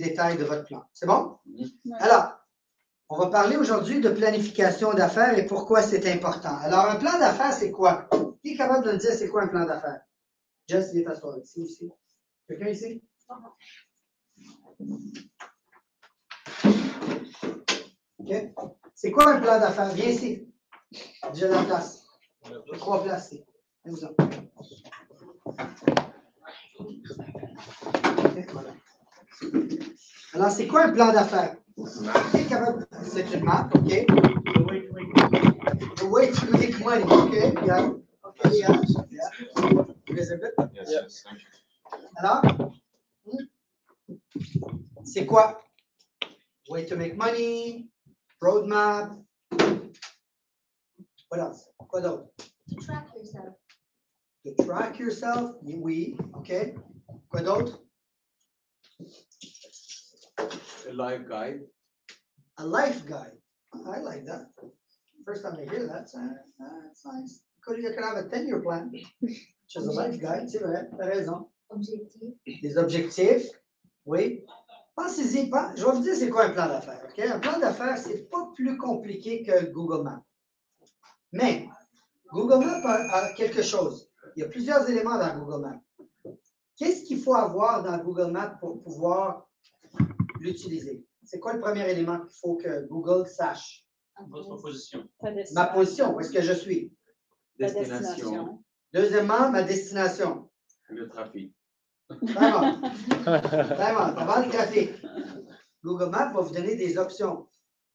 détails de votre plan. C'est bon? Ouais. Alors, on va parler aujourd'hui de planification d'affaires et pourquoi c'est important. Alors, un plan d'affaires, c'est quoi? Qui est capable de me dire c'est quoi un plan d'affaires? Jess, viens t'asseoir ici aussi. Quelqu'un ici? OK. C'est quoi un plan d'affaires? Viens ici. J'ai la place. J'ai 3 places ici. Viens-vous-en. OK, voilà. Alors, c'est quoi un plan d'affaires? C'est une map, OK? The way to make money, OK? Yeah. OK, yeah. Yeah. Elizabeth? Yes. Alors, c'est quoi? Way to make money, roadmap. What else? Quoi d'autre? To track yourself. To track yourself, oui, OK. Quoi d'autre? A life guide. A life guide. Oh, I like that. First time I hear that. That's nice. You could have a 10-year plan, which is a life guide, c'est vrai, t'as raison. Objectif. Des objectifs, oui. Pensez-y, je vais vous dire c'est quoi un plan d'affaires. OK? Un plan d'affaires, c'est pas plus compliqué que Google Maps. Mais Google Maps a quelque chose. Il y a plusieurs éléments dans Google Maps. Qu'est-ce qu'il faut avoir dans Google Maps pour pouvoir l'utiliser? C'est quoi le premier élément qu'il faut que Google sache? Votre position. Ma position, où est-ce que je suis? Destination. Deuxièmement, ma destination. Le trafic. Vraiment. Vraiment, avant le trafic. Google Maps va vous donner des options.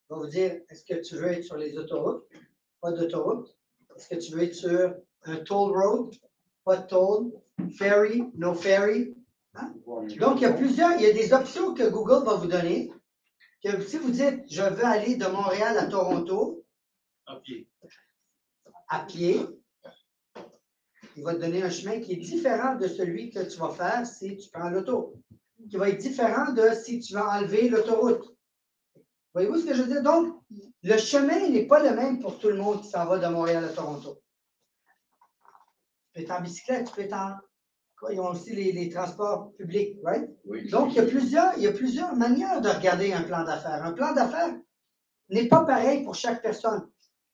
Il va vous dire, est-ce que tu veux être sur les autoroutes? Pas d'autoroute. Est-ce que tu veux être sur un toll road? Pas de toll. Ferry? No ferry? Hein? Donc, il y a des options que Google va vous donner. Que si vous dites, je veux aller de Montréal à Toronto, à pied, il va te donner un chemin qui est différent de celui que tu vas faire si tu prends l'auto, qui va être différent de si tu vas enlever l'autoroute. Voyez-vous ce que je veux dire? Donc, le chemin n'est pas le même pour tout le monde qui s'en va de Montréal à Toronto. Tu peux être en bicyclette, tu peux être en... Quoi, ils ont aussi les transports publics, right? Oui. Donc, il y a plusieurs manières de regarder un plan d'affaires. Un plan d'affaires n'est pas pareil pour chaque personne.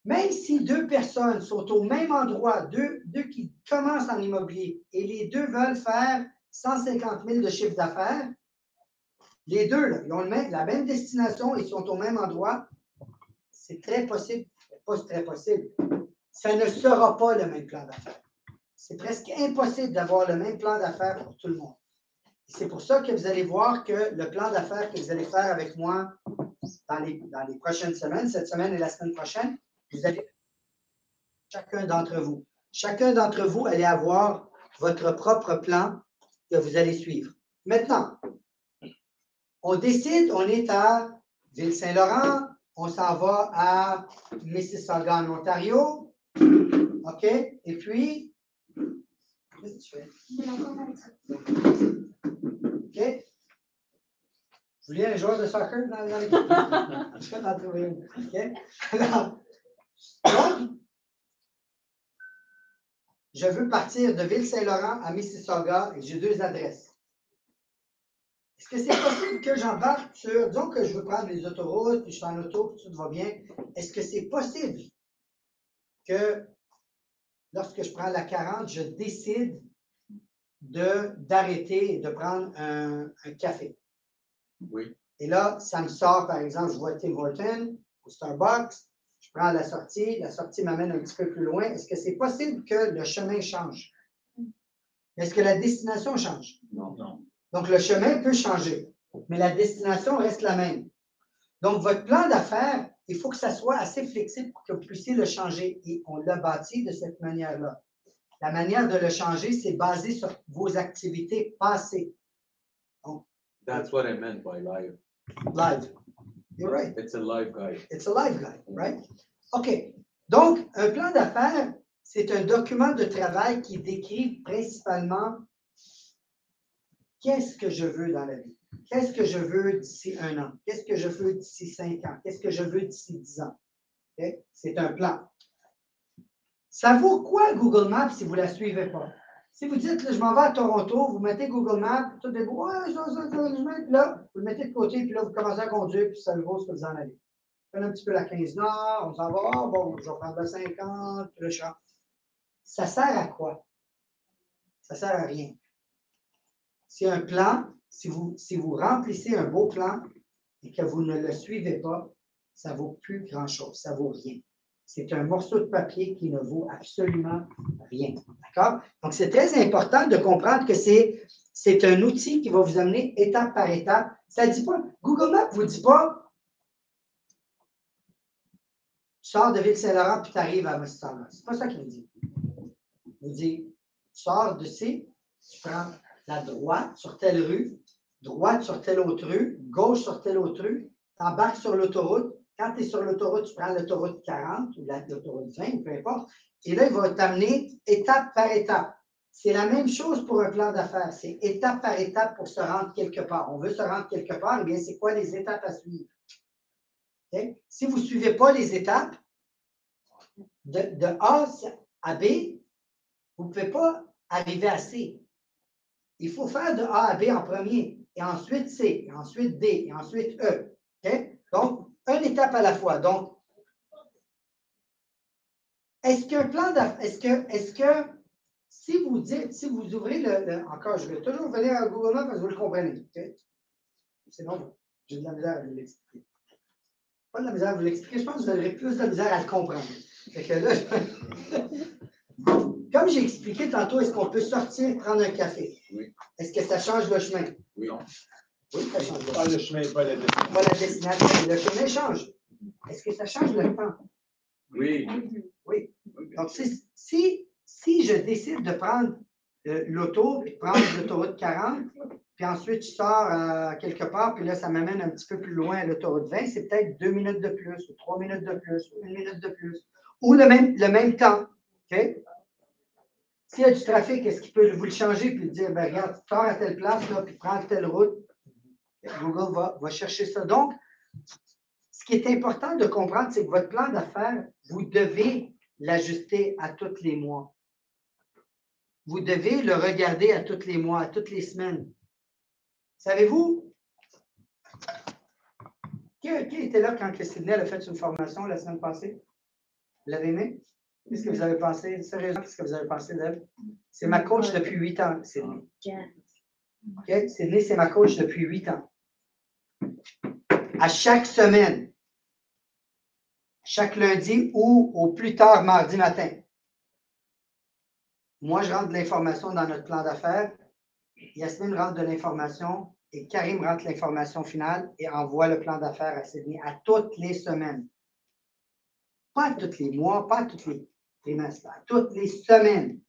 Même si 2 personnes sont au même endroit, deux qui commencent en immobilier, et les 2 veulent faire 150 000 de chiffre d'affaires, les 2, là, ils ont la même destination, ils sont au même endroit, c'est très possible, pas très possible, ça ne sera pas le même plan d'affaires. C'est presque impossible d'avoir le même plan d'affaires pour tout le monde. C'est pour ça que vous allez voir que le plan d'affaires que vous allez faire avec moi dans les prochaines semaines, cette semaine et la semaine prochaine, vous allez, chacun d'entre vous allez avoir votre propre plan que vous allez suivre. Maintenant, on décide, on est à Ville-Saint-Laurent, on s'en va à Mississauga en Ontario, OK? Et puis, qu'est-ce que tu fais? OK? Vous voulez un joueur de soccer dans l'équipe? Je vais en trouver une. OK? Alors, donc, je veux partir de Ville-Saint-Laurent à Mississauga et j'ai 2 adresses. Est-ce que c'est possible que j'embarque sur, disons que je veux prendre les autoroutes, puis je suis en auto, puis tout va bien. Est-ce que c'est possible que lorsque je prends la 40, je décide d'arrêter et de prendre un café? Oui. Et là, ça me sort, par exemple, je vois Tim Hortons ou Starbucks, je prends la sortie m'amène un petit peu plus loin. Est-ce que c'est possible que le chemin change? Est-ce que la destination change? Non. Donc, le chemin peut changer, mais la destination reste la même. Donc, votre plan d'affaires, il faut que ça soit assez flexible pour que vous puissiez le changer. Et on l'a bâti de cette manière-là. La manière de le changer, c'est basé sur vos activités passées. Donc, That's what I meant by live. live. You're right. It's a live guide. It's a live guide, right? OK. Donc, un plan d'affaires, c'est un document de travail qui décrit principalement qu'est-ce que je veux dans la vie. Qu'est-ce que je veux d'ici 1 an? Qu'est-ce que je veux d'ici 5 ans? Qu'est-ce que je veux d'ici 10 ans? Okay? C'est un plan. Ça vaut quoi Google Maps si vous ne la suivez pas? Si vous dites, là, je m'en vais à Toronto, vous mettez Google Maps, tout est beau, ouais, je mets, là, vous le mettez de côté, puis là, vous commencez à conduire, puis ça le vaut ce que vous en allez. Prenez un petit peu la 15 Nord, on s'en va, ah, bon, je vais prendre la 50, puis le champ. Ça sert à quoi? Ça sert à rien. C'est un plan, si vous remplissez un beau plan et que vous ne le suivez pas, ça ne vaut plus grand-chose, ça ne vaut rien. C'est un morceau de papier qui ne vaut absolument rien. D'accord? Donc, c'est très important de comprendre que c'est un outil qui va vous amener étape par étape. Ça ne dit pas, Google Maps ne vous dit pas, tu sors de Ville-Saint-Laurent puis tu arrives à Mississauga. Ce n'est pas ça qu'il vous dit. Il vous dit, tu sors de C, tu prends la droite sur telle rue, droite sur telle autre rue, gauche sur telle autre rue, tu embarques sur l'autoroute. Quand tu es sur l'autoroute, tu prends l'autoroute 40 ou l'autoroute 20, peu importe. Et là, il va t'amener étape par étape. C'est la même chose pour un plan d'affaires. C'est étape par étape pour se rendre quelque part. On veut se rendre quelque part, eh bien, c'est quoi les étapes à suivre? Okay? Si vous ne suivez pas les étapes, de A à B, vous ne pouvez pas arriver à C. Il faut faire de A à B en premier, et ensuite C, et ensuite D, et ensuite E. Okay? Donc, une étape à la fois. Donc, est-ce qu'un plan d'affaires, est-ce que si vous dites, si vous ouvrez encore, je vais toujours venir à Google Maps parce que vous le comprenez. Okay? Sinon, j'ai de la misère à vous l'expliquer. Pas de la misère à vous l'expliquer, je pense que vous aurez plus de misère à le comprendre. Fait que là, comme j'ai expliqué tantôt, est-ce qu'on peut sortir prendre un café? Oui. Est-ce que ça change le chemin? Oui. Oui, ça change le chemin. Pas le chemin, pas la destination. Pas la destination, le chemin change. Est-ce que ça change le temps? Oui. Oui. Donc, si je décide de prendre l'auto, puis de prendre l'autoroute 40, puis ensuite je sors quelque part, puis là, ça m'amène un petit peu plus loin à l'autoroute 20, c'est peut-être 2 minutes de plus, ou 3 minutes de plus, ou 1 minute de plus, ou le même temps. OK? S'il y a du trafic, est-ce qu'il peut vous le changer puis dire, ben, regarde, tu sors à telle place, là, puis prends telle route? Google va chercher ça. Donc, ce qui est important de comprendre, c'est que votre plan d'affaires, vous devez l'ajuster à tous les mois. Vous devez le regarder à tous les mois, à toutes les semaines. Savez-vous, qui était là quand Sydney a fait une formation la semaine passée? Vous l'avez aimé? Qu'est-ce que vous avez pensé? Sérieusement, qu'est-ce que vous avez pensé d'elle? C'est ma coach depuis 8 ans, Sydney. Okay? Sydney, c'est ma coach depuis 8 ans. À chaque semaine, chaque lundi ou au plus tard mardi matin. Moi, je rentre de l'information dans notre plan d'affaires. Yasmine rentre de l'information et Karim rentre l'information finale et envoie le plan d'affaires à Sydney à toutes les semaines. Pas à tous les mois, pas à tous les trimestres, à toutes les semaines.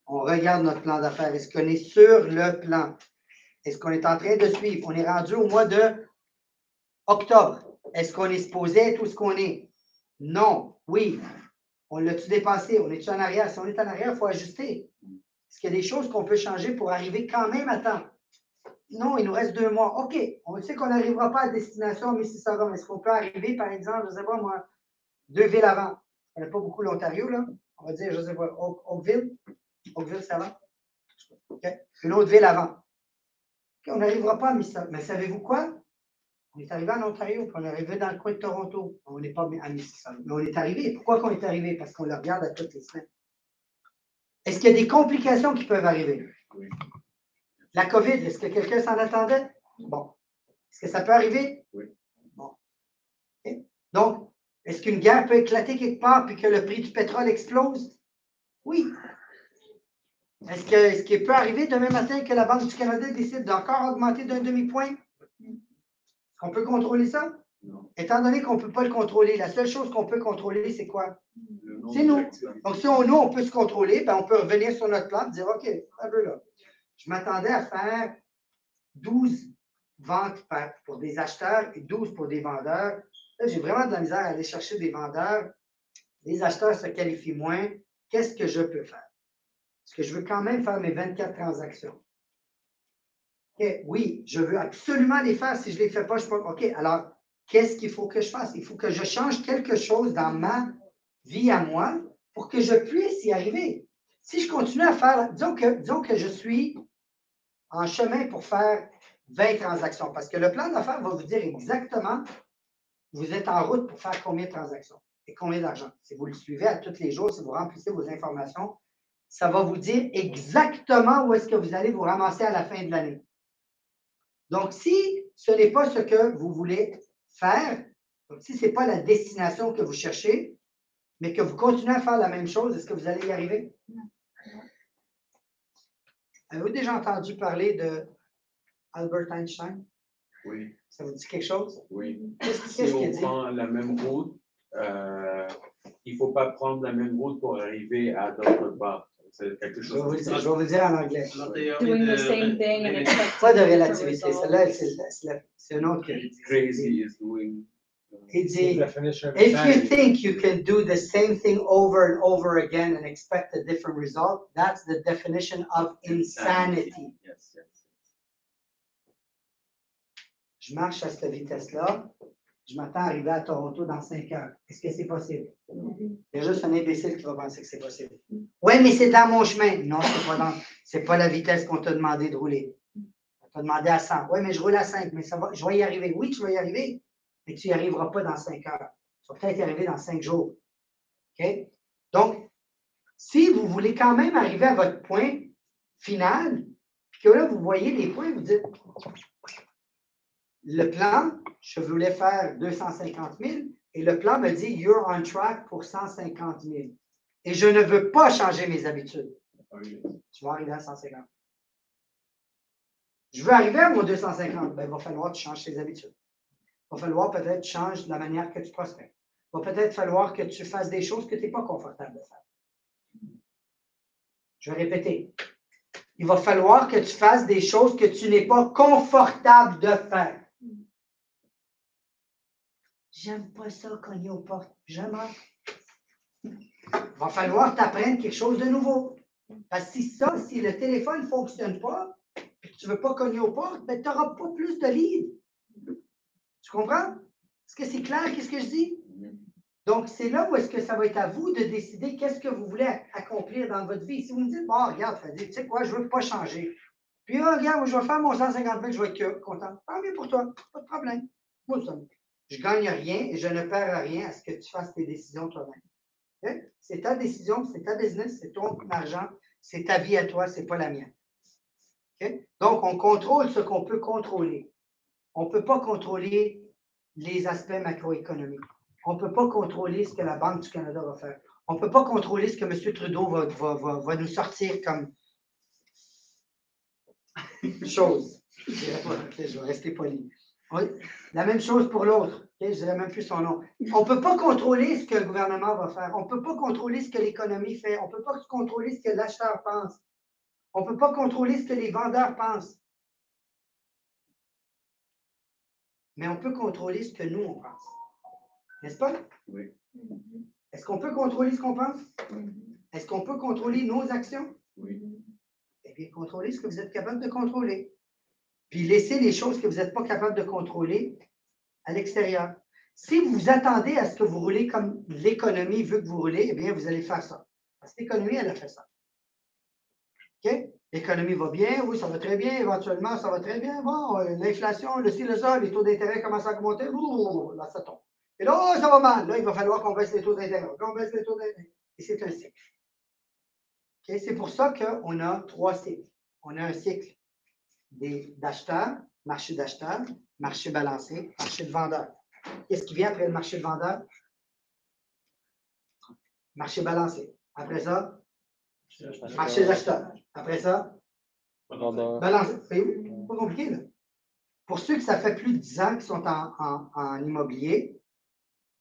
On regarde notre plan d'affaires. Est-ce qu'on est sur le plan? Est-ce qu'on est en train de suivre? On est rendu au mois de octobre. Est-ce qu'on est supposé être où ce qu'on est? Non. Oui. On l'a-tu dépassé? On est-tu en arrière? Si on est en arrière, il faut ajuster. Est-ce qu'il y a des choses qu'on peut changer pour arriver quand même à temps? Non, il nous reste 2 mois. OK. On sait qu'on n'arrivera pas à destination Mississauga. Est-ce qu'on peut arriver, par exemple, je ne sais pas moi, 2 villes avant? On n'a pas beaucoup l'Ontario, là. On va dire, je ne sais pas, Oakville. Oakville, c'est avant? OK. Une autre ville avant. OK, on n'arrivera pas à Mississauga. Mais savez-vous quoi? On est arrivé en Ontario, puis on est arrivé dans le coin de Toronto. On n'est pas à Mississauga. Mais on est arrivé. Pourquoi qu'on est arrivé? Parce qu'on le regarde à toutes les semaines. Est-ce qu'il y a des complications qui peuvent arriver? Oui. La COVID, est-ce que quelqu'un s'en attendait? Bon. Est-ce que ça peut arriver? Oui. Bon. Okay. Donc, est-ce qu'une guerre peut éclater quelque part puis que le prix du pétrole explose? Oui. Est-ce qu'il peut arriver demain matin que la Banque du Canada décide d'encore augmenter d'un demi-point? Est-ce qu'on peut contrôler ça? Non. Étant donné qu'on ne peut pas le contrôler, la seule chose qu'on peut contrôler, c'est quoi? C'est nous. Donc, si on peut se contrôler, ben, on peut revenir sur notre plan et dire, OK, un peu là. Je m'attendais à faire 12 ventes pour des acheteurs et 12 pour des vendeurs. Là, j'ai vraiment de la misère à aller chercher des vendeurs. Les acheteurs se qualifient moins. Qu'est-ce que je peux faire? Est-ce que je veux quand même faire mes 24 transactions? Okay. Oui, je veux absolument les faire. Si je ne les fais pas, je ne peux pas. OK, alors, qu'est-ce qu'il faut que je fasse? Il faut que je change quelque chose dans ma vie à moi pour que je puisse y arriver. Si je continue à faire, disons que je suis en chemin pour faire 20 transactions, parce que le plan d'affaires va vous dire exactement, vous êtes en route pour faire combien de transactions et combien d'argent. Si vous le suivez à tous les jours, si vous remplissez vos informations, ça va vous dire exactement où est-ce que vous allez vous ramasser à la fin de l'année. Donc, si ce n'est pas ce que vous voulez faire, donc si ce n'est pas la destination que vous cherchez, mais que vous continuez à faire la même chose, est-ce que vous allez y arriver? Avez-vous déjà entendu parler de Albert Einstein? Oui, Ça vous dit quelque chose? oui. Qu'est-ce Si qu'il on dit? prend la même route, il ne faut pas prendre la même route pour arriver à d'autre part. C'est quelque Je vais chose vous le dire en anglais. Doing the same thing and expecting Pas de different relativité. results. Celle-là, c'est un autre que Crazy is doing. Il dit, Definition of if you insanity. think you can do the same thing over and over again and expect a different result, that's the definition of insanity. Yes, yes. Je marche à cette vitesse-là, je m'attends à arriver à Toronto dans 5 heures. Est-ce que c'est possible? Il y a juste un imbécile qui va penser que c'est possible. Oui, mais c'est dans mon chemin. Non, c'est pas la vitesse qu'on t'a demandé de rouler. On t'a demandé à 100. Oui, mais je roule à 5, mais ça va, je vais y arriver. Oui, tu vas y arriver, mais tu n'y arriveras pas dans 5 heures. Tu vas peut-être y arriver dans 5 jours. OK? Donc, si vous voulez quand même arriver à votre point final, puis que là, vous voyez les points, vous dites, le plan, je voulais faire 250 000 et le plan me dit, you're on track pour 150 000. Et je ne veux pas changer mes habitudes. Tu vas arriver à 150. Je veux arriver à mon 250. Ben, il va falloir que tu changes tes habitudes. Il va falloir peut-être que tu changes la manière que tu prospectes. Il va peut-être falloir que tu fasses des choses que tu n'es pas confortable de faire. Je vais répéter. Il va falloir que tu fasses des choses que tu n'es pas confortable de faire. J'aime pas ça cogner aux portes. Jamais. Il va falloir t'apprendre quelque chose de nouveau. Parce que si le téléphone ne fonctionne pas, et que tu ne veux pas cogner aux portes, ben, tu n'auras pas plus de leads. Tu comprends? Est-ce que c'est clair qu'est-ce que je dis? Donc, c'est là où est-ce que ça va être à vous de décider qu'est-ce que vous voulez accomplir dans votre vie. Si vous me dites, bon, regarde, Fadi, tu sais quoi, je ne veux pas changer. Puis, regarde, je vais faire mon 150 000, je vais être content. Tant mieux pour toi, pas de problème. Moi, ça, je ne gagne rien et je ne perds rien à ce que tu fasses tes décisions toi-même. Okay? C'est ta décision, c'est ta business, c'est ton argent, c'est ta vie à toi, ce n'est pas la mienne. Okay? Donc, on contrôle ce qu'on peut contrôler. On ne peut pas contrôler les aspects macroéconomiques. On ne peut pas contrôler ce que la Banque du Canada va faire. On ne peut pas contrôler ce que M. Trudeau va nous sortir comme chose. Je vais rester poli. Oui. La même chose pour l'autre. Je ne dirais même plus son nom. On ne peut pas contrôler ce que le gouvernement va faire. On ne peut pas contrôler ce que l'économie fait. On ne peut pas contrôler ce que l'acheteur pense. On ne peut pas contrôler ce que les vendeurs pensent. Mais on peut contrôler ce que nous, on pense. N'est-ce pas? Oui. Est-ce qu'on peut contrôler ce qu'on pense? Est-ce qu'on peut contrôler nos actions? Oui. Eh bien, contrôlez ce que vous êtes capable de contrôler. Puis laissez les choses que vous n'êtes pas capable de contrôler à l'extérieur. Si vous vous attendez à ce que vous roulez comme l'économie veut que vous roulez, eh bien, vous allez faire ça. Parce que l'économie, elle a fait ça. OK? L'économie va bien, oui, ça va très bien, éventuellement, ça va très bien. Bon, l'inflation, le ci, le ça, les taux d'intérêt commencent à augmenter, là, ça tombe. Et là, oh, ça va mal. Là, il va falloir qu'on baisse les taux d'intérêt. On baisse les taux d'intérêt. Et c'est un cycle. Okay? C'est pour ça qu'on a 3 cycles. On a un cycle d'acheteurs, marché d'acheteurs, marché balancé, marché de vendeurs. Qu'est-ce qui vient après le marché de vendeurs? Marché balancé. Après ça, marché d'acheteurs. Après ça, balancé. C'est pas compliqué, là. Pour ceux que ça fait plus de 10 ans qui sont en immobilier,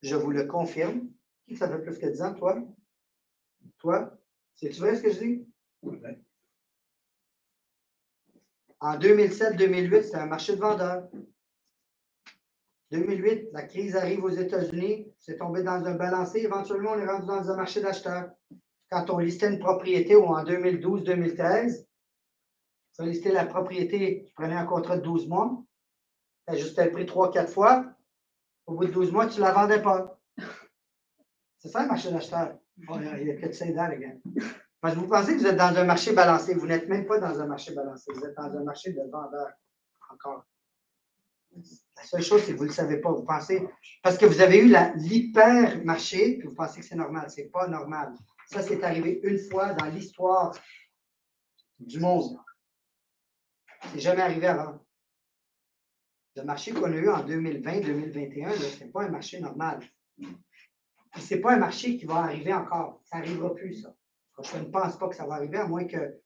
je vous le confirme. Qui ça fait plus que 10 ans, toi? Toi? C'est-tu vrai ce que je dis? En 2007-2008, c'était un marché de vendeurs. 2008, la crise arrive aux États-Unis, c'est tombé dans un balancé. Éventuellement, on est rendu dans un marché d'acheteurs. Quand on listait une propriété, ou en 2012-2013, on listait la propriété, tu prenais un contrat de 12 mois, tu ajustais le prix 3-4 fois, au bout de 12 mois, tu ne la vendais pas. C'est ça le marché d'acheteurs. Oh, il y a que de 5 ans, les gars. Parce que vous pensez que vous êtes dans un marché balancé. Vous n'êtes même pas dans un marché balancé. Vous êtes dans un marché de vendeurs encore. La seule chose, c'est que vous ne le savez pas. Vous pensez, parce que vous avez eu l'hyper-marché, puis vous pensez que c'est normal. Ce n'est pas normal. Ça, c'est arrivé une fois dans l'histoire du monde. C'est jamais arrivé avant. Le marché qu'on a eu en 2020-2021, ce n'est pas un marché normal. Ce n'est pas un marché qui va arriver encore. Ça n'arrivera plus, ça. Je ne pense pas que ça va arriver, à moins qu'ils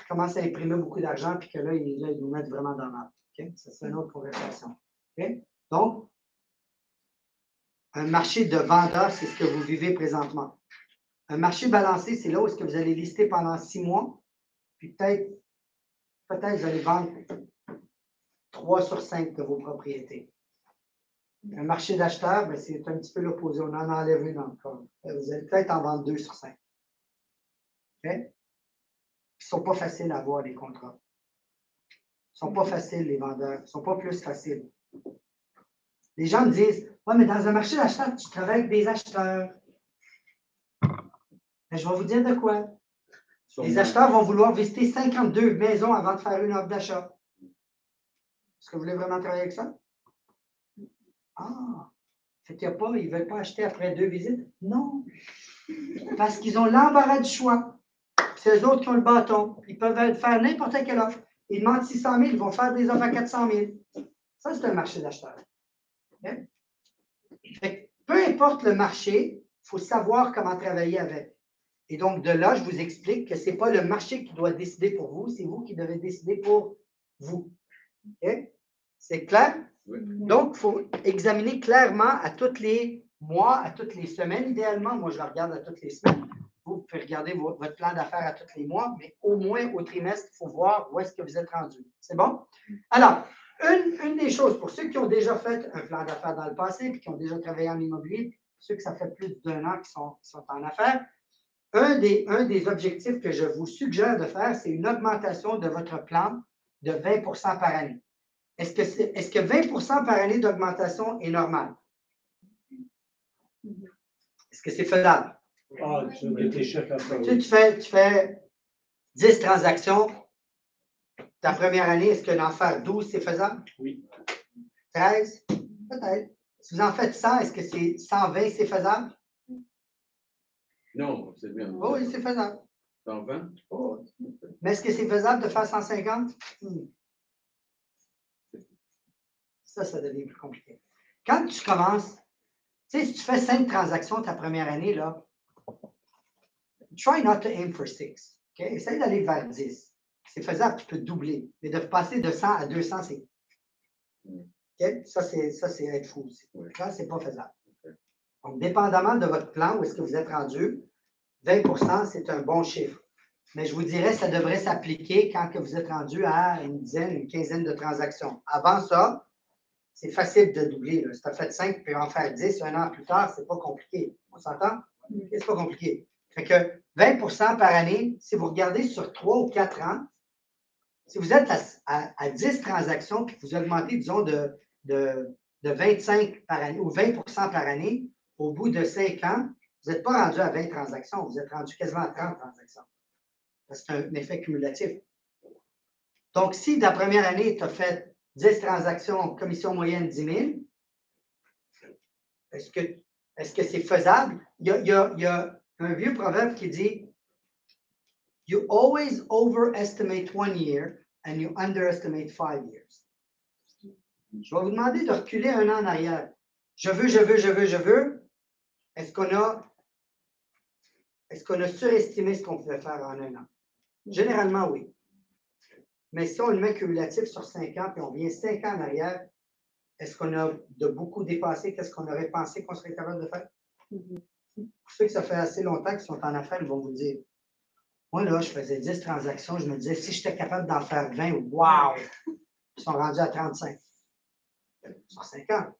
commencent à imprimer beaucoup d'argent et que là, ils nous mettent vraiment dans l'art. Okay? Ça, c'est une autre conversation. Okay? Donc, un marché de vendeurs, c'est ce que vous vivez présentement. Un marché balancé, c'est là où est-ce que vous allez lister pendant 6 mois, puis peut-être vous allez vendre 3 sur 5 de vos propriétés. Un marché d'acheteurs, ben, c'est un petit peu l'opposé. On en enlève une encore. Vous allez peut-être en vendre 2 sur 5. Okay? Ils ne sont pas faciles à avoir, les contrats. Ils ne sont pas faciles, les vendeurs. Ils ne sont pas plus faciles. Les gens me disent, ouais, mais dans un marché d'acheteurs, tu travailles avec des acheteurs. Ben, je vais vous dire de quoi. Les acheteurs vont vouloir visiter 52 maisons avant de faire une offre d'achat. Est-ce que vous voulez vraiment travailler avec ça? Ah, fait qu'il y a pas, ils ne veulent pas acheter après 2 visites? Non. Parce qu'ils ont l'embarras du choix. C'est eux autres qui ont le bâton. Ils peuvent faire n'importe quelle offre. Ils demandent 600 000, ils vont faire des offres à 400 000. Ça, c'est un marché d'acheteurs. Okay? Fait que, peu importe le marché, il faut savoir comment travailler avec. Et donc, de là, je vous explique que ce n'est pas le marché qui doit décider pour vous, c'est vous qui devez décider pour vous. Okay? C'est clair? Oui. Donc, il faut examiner clairement à tous les mois, à toutes les semaines, idéalement. Moi, je le regarde à toutes les semaines. Vous pouvez regarder votre plan d'affaires à tous les mois, mais au moins au trimestre, il faut voir où est-ce que vous êtes rendu. C'est bon? Alors, une des choses, pour ceux qui ont déjà fait un plan d'affaires dans le passé et qui ont déjà travaillé en immobilier, ceux que ça fait plus d'1 an qui sont en affaires, un des objectifs que je vous suggère de faire, c'est une augmentation de votre plan de 20 par année. Est-ce que 20 par année d'augmentation est normal? Est-ce que c'est faisable? Ah, tu fais 10 transactions. Ta première année, est-ce que d'en faire 12, c'est faisable? Oui. 13? Peut-être. Si vous en faites 100, est-ce que c'est 120, c'est faisable? Non, c'est bien. Oh, oui, c'est faisable. 120? Oh. Mais est-ce que c'est faisable de faire 150? Ça devient plus compliqué. Quand tu commences, tu sais, si tu fais 5 transactions ta première année, là, try not to aim for 6. Okay? Essaye d'aller vers 10. C'est faisable, tu peux doubler. Mais de passer de 100 à 200, c'est. Okay? Ça, c'est être fou aussi. Là, ce n'est pas faisable. Donc, dépendamment de votre plan, où est-ce que vous êtes rendu, 20 c'est un bon chiffre. Mais je vous dirais, ça devrait s'appliquer quand que vous êtes rendu à une dizaine, une quinzaine de transactions. Avant ça, c'est facile de doubler. Là. Si tu as fait 5 puis en faire 10 un an plus tard, c'est pas compliqué. On s'entend? C'est pas compliqué. Fait que 20 par année, si vous regardez sur 3 ou 4 ans, si vous êtes à 10 transactions puis que vous augmentez, disons, de 25 par année ou 20 par année, au bout de 5 ans, vous n'êtes pas rendu à 20 transactions, vous êtes rendu quasiment à 30 transactions. C'est un effet cumulatif. Donc, si ta première année, tu as fait 10 transactions, commission moyenne 10 000, est-ce que c'est faisable? Il y a un vieux proverbe qui dit You always overestimate 1 year and you underestimate 5 years. Je vais vous demander de reculer 1 an en arrière. Je veux. Est-ce qu'on a surestimé ce qu'on pouvait faire en 1 an? Généralement, oui. Mais si on le met cumulatif sur 5 ans, puis on vient 5 ans en arrière, est-ce qu'on a de beaucoup dépassé qu'est-ce qu'on aurait pensé qu'on serait capable de faire? Pour ceux que ça fait assez longtemps qu'ils sont en affaires, ils vont vous dire, moi, là, je faisais 10 transactions, je me disais, si j'étais capable d'en faire 20, wow! Ils sont rendus à 35. Sur 5 ans.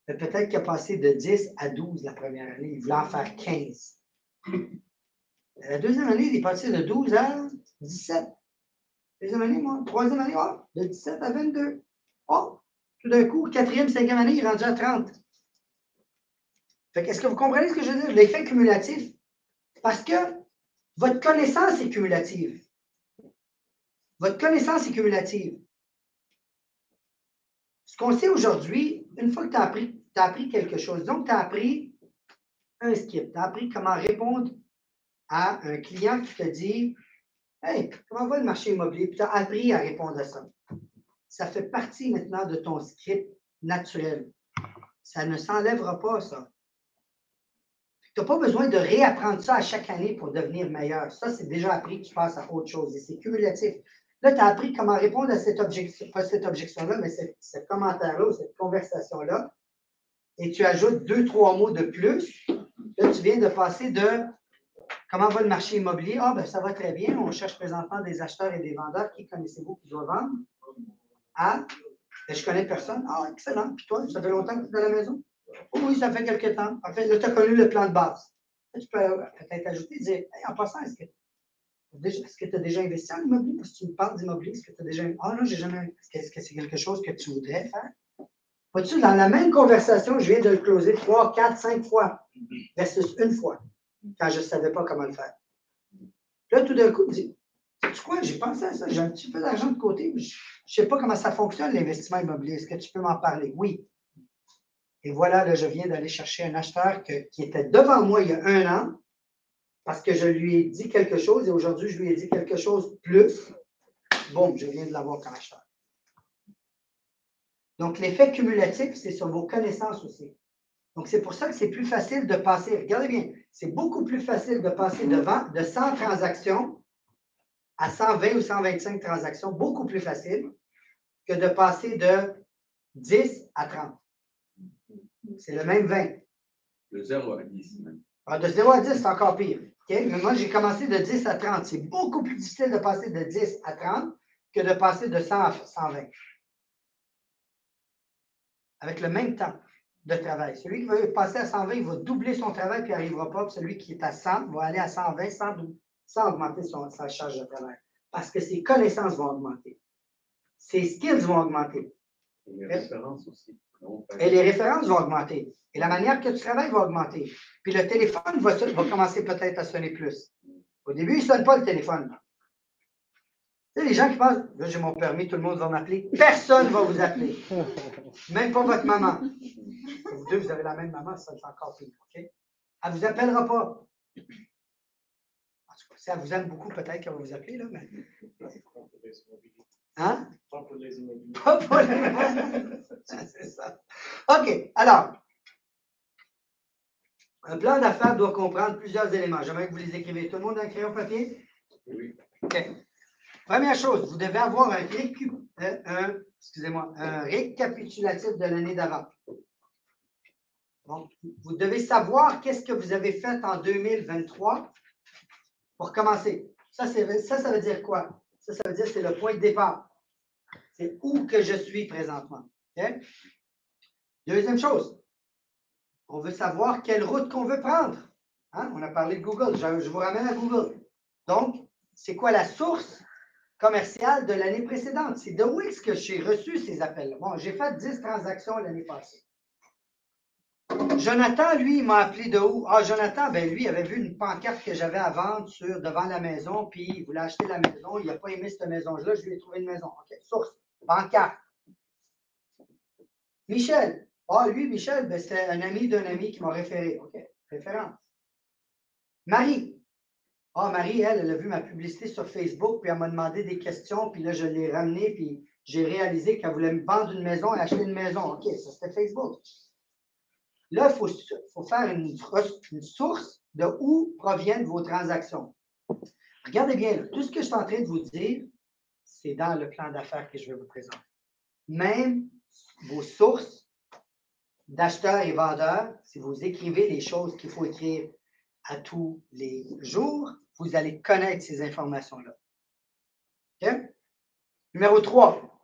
Mais peut-être qu'il a passé de 10 à 12 la première année. Il voulait en faire 15. La deuxième année, il est passé de 12 à 17. Deuxième année, moi. Troisième année, oh, de 17 à 22. Oh, tout d'un coup, quatrième, cinquième année, il est rendu à 30. Fait que, est-ce que vous comprenez ce que je veux dire? L'effet cumulatif. Parce que Votre connaissance est cumulative. Votre connaissance est cumulative. Ce qu'on sait aujourd'hui, une fois que tu as appris quelque chose, donc tu as appris un script, tu as appris comment répondre à un client qui te dit « Hey, comment va le marché immobilier? » Puis tu as appris à répondre à ça. Ça fait partie maintenant de ton script naturel. Ça ne s'enlèvera pas, ça. Tu n'as pas besoin de réapprendre ça à chaque année pour devenir meilleur. Ça, c'est déjà appris que tu passes à autre chose et c'est cumulatif. Là, tu as appris comment répondre à cette objection, pas cette objection-là, mais ce commentaire-là ou cette conversation-là. Et tu ajoutes 2-3 mots de plus. Là, tu viens de passer de comment va le marché immobilier? Ah, ben ça va très bien. On cherche présentement des acheteurs et des vendeurs. Qui connaissez-vous qui doivent vendre? Ah, ben, je connais personne. Ah, excellent. Puis toi, ça fait longtemps que tu es dans la maison? Oh, oui, ça fait quelques temps. En fait, là, tu as connu le plan de base. Là, tu peux peut-être ajouter, dire, hey, en passant, est-ce que tu as déjà investi en immobilier? Parce que tu me parles d'immobilier, est-ce que tu as déjà. Ah non, j'ai jamais. Est-ce que c'est quelque chose que tu voudrais faire? Vois-tu, dans la même conversation, je viens de le closer 3, 4, 5 fois, versus une fois, quand je ne savais pas comment le faire. Là, tout d'un coup, tu dis, sais-tu quoi, j'ai pensé à ça, j'ai un petit peu d'argent de côté, mais je ne sais pas comment ça fonctionne, l'investissement immobilier. Est-ce que tu peux m'en parler? Oui. Et voilà, là, je viens d'aller chercher un acheteur qui était devant moi il y a 1 an, parce que je lui ai dit quelque chose, et aujourd'hui, je lui ai dit quelque chose plus. Bon, je viens de l'avoir comme acheteur. Donc, l'effet cumulatif, c'est sur vos connaissances aussi. Donc, c'est pour ça que c'est plus facile de passer, regardez bien, c'est beaucoup plus facile de passer de 100 transactions à 120 ou 125 transactions, beaucoup plus facile que de passer de 10 à 30. C'est le même 20. De 0 à 10 même. Alors, de 0 à 10, c'est encore pire. Okay? Mais moi, j'ai commencé de 10 à 30. C'est beaucoup plus difficile de passer de 10 à 30 que de passer de 100 à 120. Avec le même temps de travail. Celui qui va passer à 120, il va doubler son travail puis il n'arrivera pas. Puis celui qui est à 100 va aller à 120 sans augmenter sa charge de travail. Parce que ses connaissances vont augmenter. Ses skills vont augmenter. Et les références aussi. Et les références vont augmenter. Et la manière que tu travailles va augmenter. Puis le téléphone va commencer peut-être à sonner plus. Au début, il ne sonne pas le téléphone. Tu sais, les gens qui pensent, là, j'ai mon permis, tout le monde va m'appeler. Personne ne va vous appeler. Même pas votre maman. Vous deux, vous avez la même maman, ça c'est encore pire. Okay? Elle ne vous appellera pas. En tout cas, si elle vous aime beaucoup, peut-être qu'elle va vous appeler, là, mais. Hein? Pas pour les immobiliers. Pas pour les. C'est ça. OK. Alors, un plan d'affaires doit comprendre plusieurs éléments. J'aimerais que vous les écrivez. Tout le monde a un crayon papier? Oui. OK. Première chose, vous devez avoir un récapitulatif de l'année d'avant. Donc, vous devez savoir qu'est-ce que vous avez fait en 2023 pour commencer. Ça veut dire quoi? Ça veut dire que c'est le point de départ. C'est où que je suis présentement. Okay? Deuxième chose, on veut savoir quelle route qu'on veut prendre. Hein? On a parlé de Google. Je vous ramène à Google. Donc, c'est quoi la source commerciale de l'année précédente? C'est de où est-ce que j'ai reçu ces appels-là? Bon, j'ai fait 10 transactions l'année passée. Jonathan, lui, il m'a appelé de où? Ah, Jonathan, ben lui, il avait vu une pancarte que j'avais à vendre devant la maison, puis il voulait acheter la maison. Il n'a pas aimé cette maison-là, je lui ai trouvé une maison. OK, source, pancarte. Michel. Ah, lui, Michel, ben, c'était un ami d'un ami qui m'a référé. OK, référence. Marie. Ah, Marie, elle a vu ma publicité sur Facebook, puis elle m'a demandé des questions, puis là, je l'ai ramenée, puis j'ai réalisé qu'elle voulait me vendre une maison et acheter une maison. OK, ça, c'était Facebook. Là, il faut faire une source de où proviennent vos transactions. Regardez bien, là, tout ce que je suis en train de vous dire, c'est dans le plan d'affaires que je vais vous présenter. Même vos sources d'acheteurs et vendeurs, si vous écrivez les choses qu'il faut écrire à tous les jours, vous allez connaître ces informations-là. OK? Numéro 3,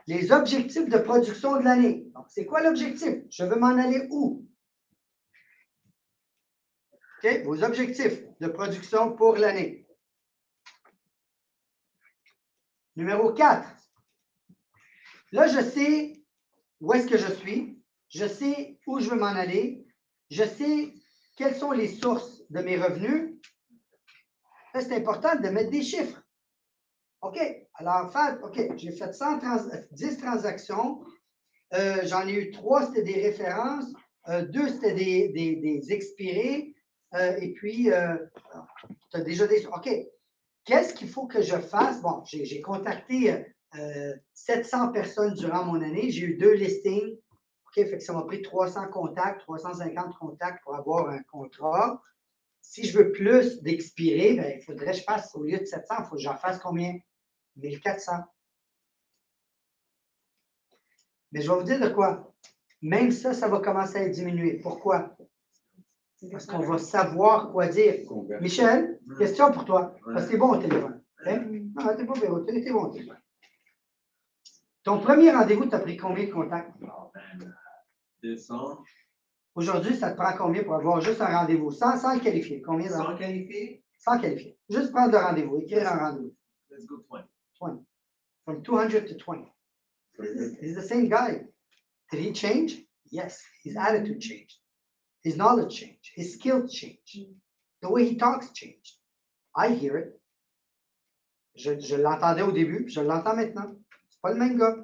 les objectifs de production de l'année. Donc, c'est quoi l'objectif? Je veux m'en aller où? OK? Vos objectifs de production pour l'année. Numéro 4. Là, je sais où est-ce que je suis. Je sais où je veux m'en aller. Je sais quelles sont les sources de mes revenus. Là, c'est important de mettre des chiffres. OK. Alors, OK, j'ai fait 10 transactions. J'en ai eu 3, c'était des références. 2, c'était des expirés. Et puis, tu as déjà des... OK. Qu'est-ce qu'il faut que je fasse? Bon, j'ai contacté 700 personnes durant mon année. J'ai eu 2 listings. OK, fait que ça m'a pris 300 contacts, 350 contacts pour avoir un contrat. Si je veux plus d'expirer, ben, il faudrait que je fasse, au lieu de 700, il faut que j'en fasse combien? 1400. Mais je vais vous dire de quoi. Même ça, ça va commencer à diminuer. Pourquoi? Parce qu'on va savoir quoi dire. Michel, question pour toi. Parce que t'es bon au téléphone. Hein? Non, t'es pas bien, t'es bon au téléphone. Ton premier rendez-vous, tu as pris combien de contacts? 200. Aujourd'hui, ça te prend combien pour avoir juste un rendez-vous? Sans le qualifier. Combien Sans qualifier? Sans qualifier. Juste prendre le rendez-vous, écrire un rendez-vous. Let's go 20. 20. From 200 to 20. He's the same guy. Did he change? Yes. His attitude changed. His knowledge changed. His skills changed. The way he talks changed. I hear it. Je l'entendais au début, puis je l'entends maintenant. C'est pas le même gars.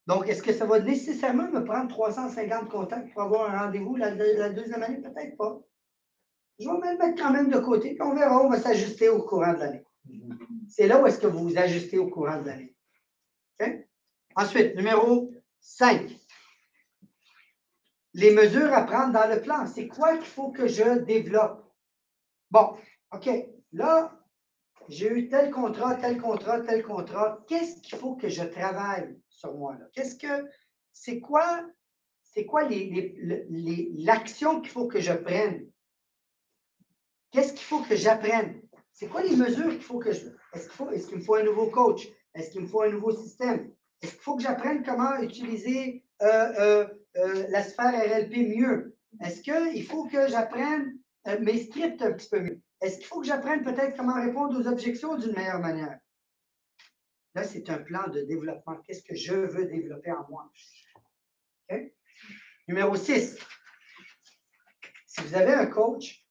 Donc, est-ce que ça va nécessairement me prendre 350 contacts pour avoir un rendez-vous la deuxième année? Peut-être pas. Je vais me le mettre quand même de côté, puis on verra, on va s'ajuster au courant de l'année. C'est là où est-ce que vous vous ajustez au courant de l'année. Okay? Ensuite, numéro 5. Les mesures à prendre dans le plan. C'est quoi qu'il faut que je développe? Bon, OK. Là, j'ai eu tel contrat, tel contrat, tel contrat. Qu'est-ce qu'il faut que je travaille sur moi? C'est quoi l'action qu'il faut que je prenne? Qu'est-ce qu'il faut que j'apprenne? C'est quoi les mesures qu'il faut que je... Est-ce qu'il me faut un nouveau coach? Est-ce qu'il me faut un nouveau système? Est-ce qu'il faut que j'apprenne comment utiliser la sphère RLP mieux? Est-ce qu'il faut que j'apprenne mes scripts un petit peu mieux? Est-ce qu'il faut que j'apprenne peut-être comment répondre aux objections d'une meilleure manière? Là, c'est un plan de développement. Qu'est-ce que je veux développer en moi? Okay? Numéro 6. Si vous avez un coach,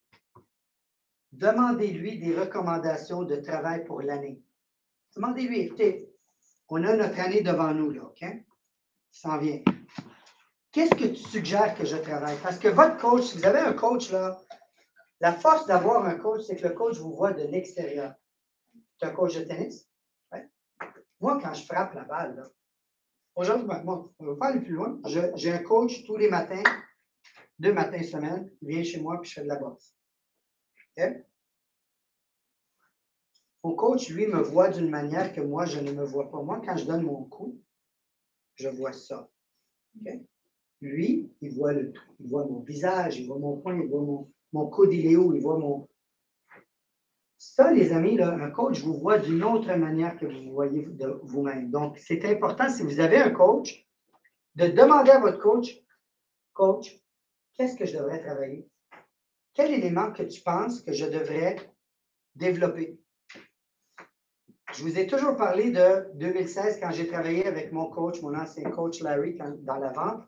demandez-lui des recommandations de travail pour l'année. Demandez-lui, écoutez, on a notre année devant nous, là, OK? Il s'en vient. Qu'est-ce que tu suggères que je travaille? Parce que votre coach, si vous avez un coach, là, la force d'avoir un coach, c'est que le coach vous voit de l'extérieur. Tu es un coach de tennis? Ouais. Moi, quand je frappe la balle, là, aujourd'hui, moi, on ne va pas aller plus loin. J'ai un coach tous les matins, 2 matins semaine, qui vient chez moi puis je fais de la boxe. Okay? Mon coach, lui, me voit d'une manière que moi, je ne me vois pas. Moi, quand je donne mon coup, je vois ça. Okay? Lui, il voit le tout. Il voit mon visage, il voit mon poing, il voit mon coude, il est où, il voit mon... Ça, les amis, là, un coach vous voit d'une autre manière que vous voyez de vous-même. Donc, c'est important, si vous avez un coach, de demander à votre coach, coach, qu'est-ce que je devrais travailler? Quel élément que tu penses que je devrais développer? Je vous ai toujours parlé de 2016 quand j'ai travaillé avec mon coach, mon ancien coach Larry dans la vente.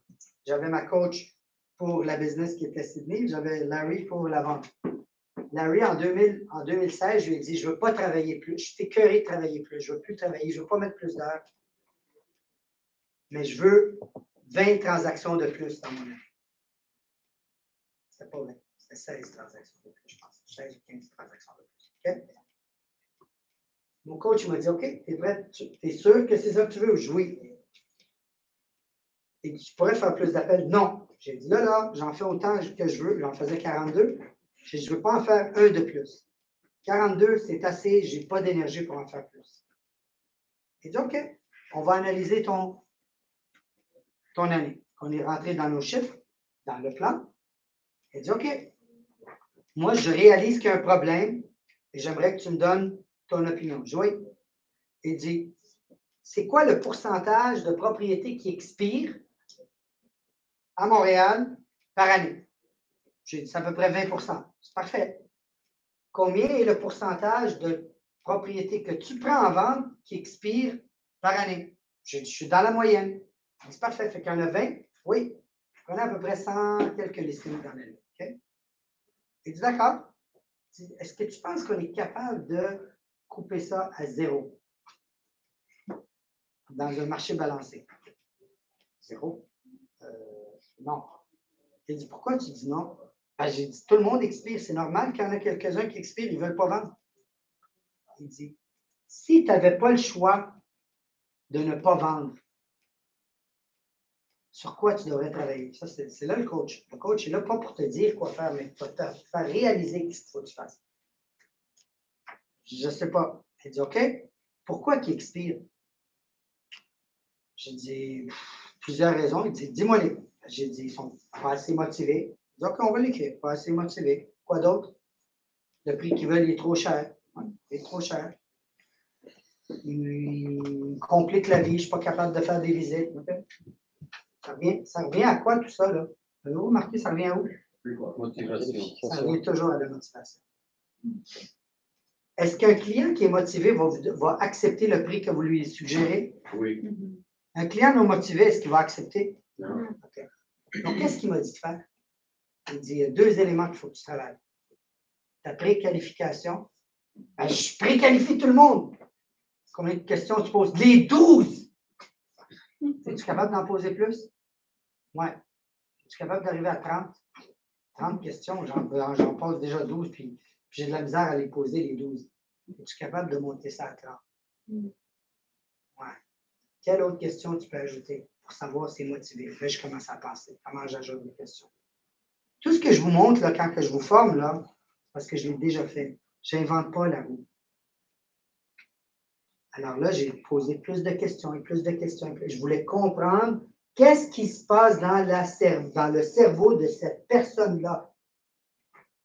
J'avais ma coach pour la business qui était Sydney, j'avais Larry pour la vente. Larry, en 2016, je lui ai dit, je ne veux pas travailler plus, je suis écœuré de travailler plus, je ne veux plus travailler, je ne veux pas mettre plus d'heures, mais je veux 20 transactions de plus dans mon année. C'était pas 20, c'était 16 transactions de plus, je pense. 16 ou 15 transactions de plus. Okay? Mon coach m'a dit, OK, tu es prêt? Tu es sûr que c'est ça que tu veux? Oui. Et tu pourrais faire plus d'appels? Non. J'ai dit, là, j'en fais autant que je veux. J'en faisais 42. J'ai dit, je ne veux pas en faire un de plus. 42, c'est assez, je n'ai pas d'énergie pour en faire plus. Il dit, OK, on va analyser ton année. On est rentré dans nos chiffres, dans le plan. Il dit, OK, moi, je réalise qu'il y a un problème et j'aimerais que tu me donnes ton opinion. Oui. Il dit, c'est quoi le pourcentage de propriétés qui expirent à Montréal par année? J'ai dit, c'est à peu près 20 %. C'est parfait. Combien est le pourcentage de propriétés que tu prends en vente qui expirent par année? J'ai dit, je suis dans la moyenne. C'est parfait. Fait qu'il y en a 20. Oui. Je prenais à peu près 100 quelques listings dans l'année. OK? Il dit, d'accord. Est-ce que tu penses qu'on est capable de couper ça à 0 dans un marché balancé? 0? Non. J'ai dit, pourquoi tu dis non? Ben, j'ai dit, tout le monde expire. C'est normal qu'il y en a quelques-uns qui expirent, ils ne veulent pas vendre. Il dit, si tu n'avais pas le choix de ne pas vendre, sur quoi tu devrais travailler? Ça, c'est là le coach. Le coach est là pas pour te dire quoi faire, mais pour te faire réaliser ce qu'il faut que tu fasses. Je ne sais pas. Il dit, OK, pourquoi qu'il expire? J'ai dit, plusieurs raisons. Il dit, dis-moi-les. J'ai dit, ils sont pas assez motivés. Il dit, OK, on va l'écrire. Pas assez motivés. Quoi d'autre? Le prix qu'ils veulent, il est trop cher. Ouais, il est trop cher. Il complique la vie. Je ne suis pas capable de faire des visites. Okay. Ça revient à quoi tout ça, là? Vous remarquez, ça revient à où? Motivation. Ça revient toujours à la motivation. Est-ce qu'un client qui est motivé va accepter le prix que vous lui suggérez? Oui. Un client non motivé, est-ce qu'il va accepter? Non. OK. Donc, qu'est-ce qu'il m'a dit de faire? Il dit, il y a 2 éléments qu'il faut que tu travailles. Ta préqualification. Ben, je préqualifie tout le monde. Combien de questions tu poses? Les 12! Es-tu capable d'en poser plus? Oui. Es-tu capable d'arriver à 30? 30 questions, j'en pose déjà 12, puis j'ai de la misère à les poser, les 12. Es-tu capable de monter ça à 30? Ouais. Quelle autre question tu peux ajouter pour savoir si c'est motivé? Là, je commence à penser. Comment j'ajoute des questions? Tout ce que je vous montre là, quand que je vous forme, là, parce que je l'ai déjà fait, je n'invente pas la roue. Alors là, j'ai posé plus de questions et plus de questions. Je voulais comprendre qu'est-ce qui se passe dans le cerveau de cette personne-là.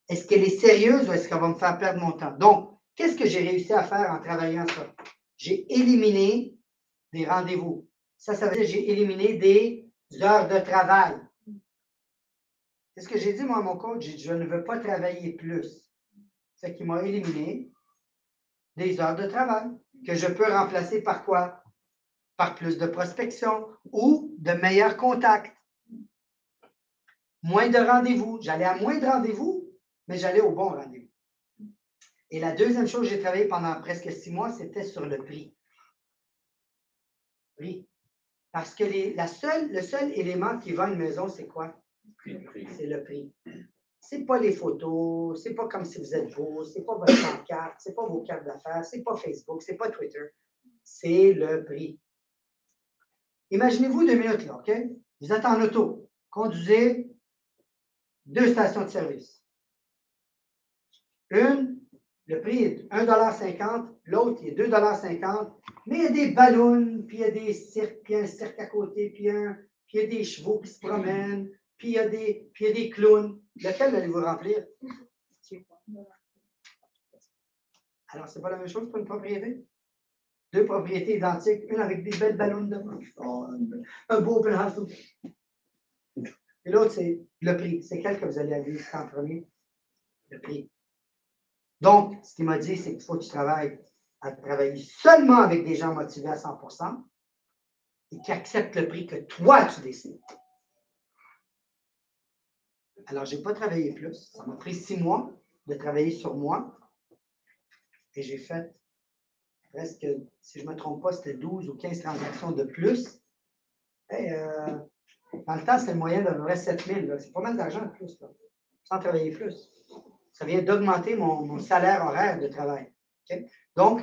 Est-ce qu'elle est sérieuse ou est-ce qu'elle va me faire perdre mon temps? Donc, qu'est-ce que j'ai réussi à faire en travaillant ça? J'ai éliminé des rendez-vous. Ça veut dire que j'ai éliminé des heures de travail. C'est ce que j'ai dit, moi, à mon coach. J'ai dit, je ne veux pas travailler plus. C'est qu'il m'a éliminé des heures de travail que je peux remplacer par quoi? Par plus de prospection ou de meilleurs contacts. Moins de rendez-vous. J'allais à moins de rendez-vous, mais j'allais au bon rendez-vous. Et la deuxième chose que j'ai travaillé pendant presque 6 mois, c'était sur le prix. Prix. Parce que le seul élément qui vend une maison, c'est quoi? C'est le prix. Ce n'est pas les photos, ce n'est pas comme si vous êtes beau, ce n'est pas votre pancarte, ce n'est pas vos cartes d'affaires, ce n'est pas Facebook, ce n'est pas Twitter. C'est le prix. Imaginez-vous 2 minutes là, OK? Vous êtes en auto, conduisez 2 stations de service. Une, le prix est 1,50 $, l'autre est 2,50 $, mais il y a des ballons, puis il y a des cirques, puis il y a un cirque à côté, puis il y a des chevaux qui se promènent, puis il y a des clowns. Lequel allez-vous remplir? Alors, ce n'est pas la même chose pour une propriété? 2 propriétés identiques, une avec des belles ballons devant, un beau open house. Et l'autre, c'est le prix. C'est quel que vous allez aller en premier? Le prix. Donc, ce qu'il m'a dit, c'est qu'il faut que tu travailles à travailler seulement avec des gens motivés à 100% et qui acceptent le prix que toi, tu décides. Alors, je n'ai pas travaillé plus. Ça m'a pris 6 mois de travailler sur moi. Et j'ai fait presque, si je ne me trompe pas, c'était 12 ou 15 transactions de plus. Et, dans le temps, c'était le moyen d'à peu près 7 000. C'est pas mal d'argent de plus, là, sans travailler plus. Ça vient d'augmenter mon salaire horaire de travail. Okay? Donc,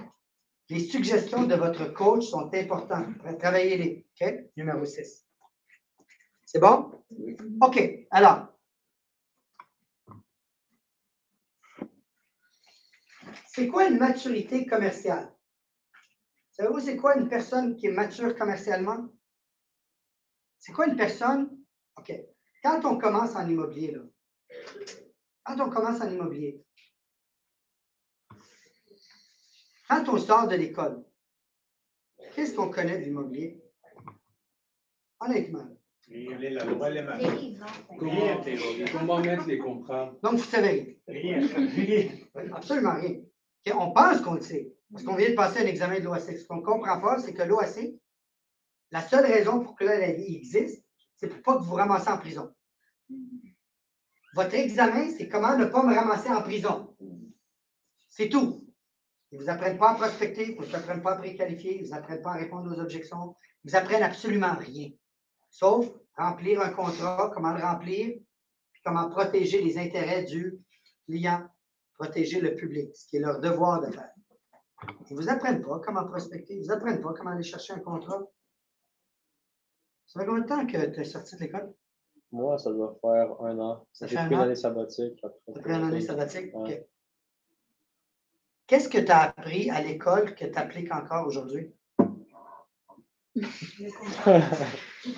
les suggestions de votre coach sont importantes. Travaillez-les. Okay? Numéro 6. C'est bon? OK. Alors, c'est quoi une maturité commerciale? Savez-vous, c'est quoi une personne qui est mature commercialement? C'est quoi une personne? OK. Quand on commence en immobilier, là, quand on sort de l'école, qu'est-ce qu'on connaît de l'immobilier? Honnêtement. La loi, les comment mettre les contrats? Donc, vous savez rien. Absolument rien. Okay? On pense qu'on le sait. Parce qu'on vient de passer un examen de l'OAC. Ce qu'on ne comprend pas, c'est que l'OAC, la seule raison pour que la vie existe, c'est pour pas que vous vous ramassez en prison. Votre examen, c'est comment ne pas me ramasser en prison. C'est tout. Ils ne vous apprennent pas à prospecter, ils ne vous apprennent pas à préqualifier, ils ne vous apprennent pas à répondre aux objections. Ils vous apprennent absolument rien. Sauf remplir un contrat, comment le remplir, puis comment protéger les intérêts du client, protéger le public, ce qui est leur devoir de faire. Ils ne vous apprennent pas comment prospecter, ils ne vous apprennent pas comment aller chercher un contrat. Ça fait combien de temps que tu es sorti de l'école? Moi, ça doit faire 1 an. Ça J'ai fait un pris an? une année sabbatique. Après une année sabbatique? Ouais. OK. Qu'est-ce que tu as appris à l'école que tu appliques encore aujourd'hui?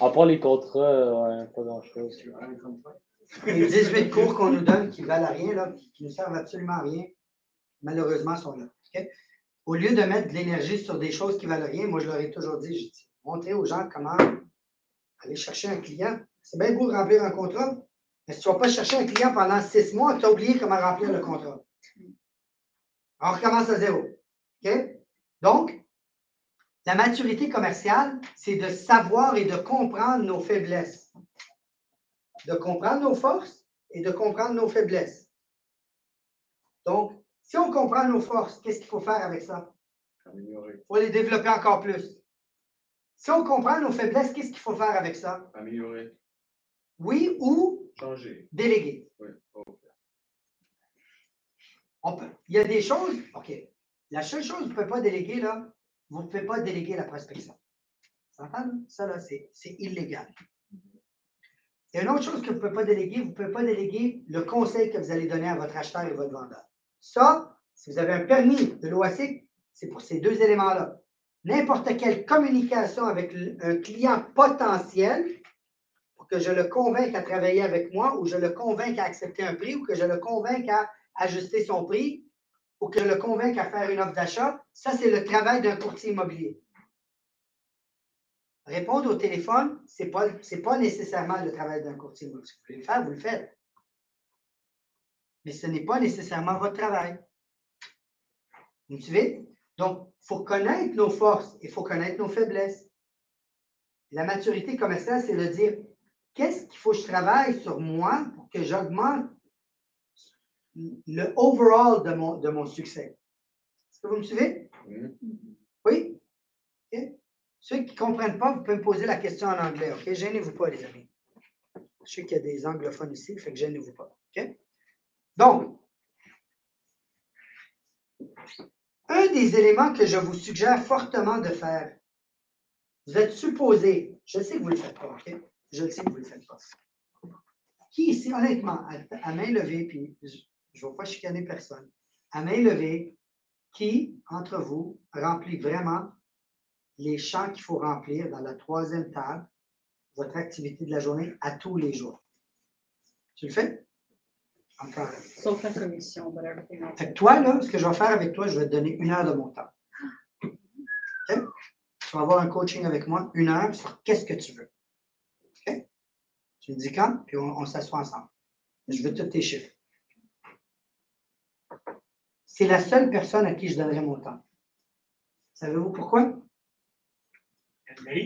À part les contrats, ouais, pas grand-chose. Les 18 cours qu'on nous donne qui ne valent à rien, là, qui ne servent absolument à rien, malheureusement, sont là. OK? Au lieu de mettre de l'énergie sur des choses qui ne valent rien, moi, je leur ai toujours dit, j'ai dit, montrer aux gens comment aller chercher un client. C'est bien beau de remplir un contrat, mais si tu ne vas pas chercher un client pendant 6 mois, tu as oublié comment remplir le contrat. On recommence à zéro. OK? Donc, la maturité commerciale, c'est de savoir et de comprendre nos faiblesses. De comprendre nos forces et de comprendre nos faiblesses. Donc, si on comprend nos forces, qu'est-ce qu'il faut faire avec ça? Améliorer. Il faut les développer encore plus. Si on comprend nos faiblesses, qu'est-ce qu'il faut faire avec ça? Améliorer. Oui ou Changer. déléguer. Oui. OK. Il y a des choses, OK. La seule chose que vous ne pouvez pas déléguer, là, vous ne pouvez pas déléguer la prospection. Vous entendez? Ça, là, c'est illégal. Il y a une autre chose que vous ne pouvez pas déléguer, vous ne pouvez pas déléguer le conseil que vous allez donner à votre acheteur et votre vendeur. Ça, si vous avez un permis de l'OASIC, c'est pour ces deux éléments-là. N'importe quelle communication avec un client potentiel, pour que je le convainque à travailler avec moi, ou je le convainque à accepter un prix, ou que je le convainque à ajuster son prix, ou que je le convainque à faire une offre d'achat, ça, c'est le travail d'un courtier immobilier. Répondre au téléphone, ce n'est pas nécessairement le travail d'un courtier immobilier. Si vous voulez le faire, vous le faites. Mais ce n'est pas nécessairement votre travail. Vous me suivez? Donc, il faut connaître nos forces et il faut connaître nos faiblesses. La maturité commerciale, c'est de dire qu'est-ce qu'il faut que je travaille sur moi pour que j'augmente le overall de mon succès. Est-ce que vous me suivez? Oui? Okay. Ceux qui ne comprennent pas, vous pouvez me poser la question en anglais. OK? Gênez-vous pas, les amis. Je sais qu'il y a des anglophones ici, fait que gênez-vous pas. OK? Donc, un des éléments que je vous suggère fortement de faire, vous êtes supposé, je sais que vous ne le faites pas, OK? Je le sais que vous ne le faites pas. Qui ici, honnêtement, à main levée, puis je ne vais pas chicaner personne, à main levée, qui, entre vous, remplit vraiment les champs qu'il faut remplir dans la 3e table, votre activité de la journée, à tous les jours? Tu le fais? Encore. Sauf la commission, but everything else. Fait que toi, là, ce que je vais faire avec toi, je vais te donner 1 heure de mon temps. OK? Tu vas avoir un coaching avec moi, 1 heure sur qu'est-ce que tu veux. OK? Tu me dis quand, puis on s'assoit ensemble. Je veux tous tes chiffres. C'est la seule personne à qui je donnerai mon temps. Savez-vous pourquoi?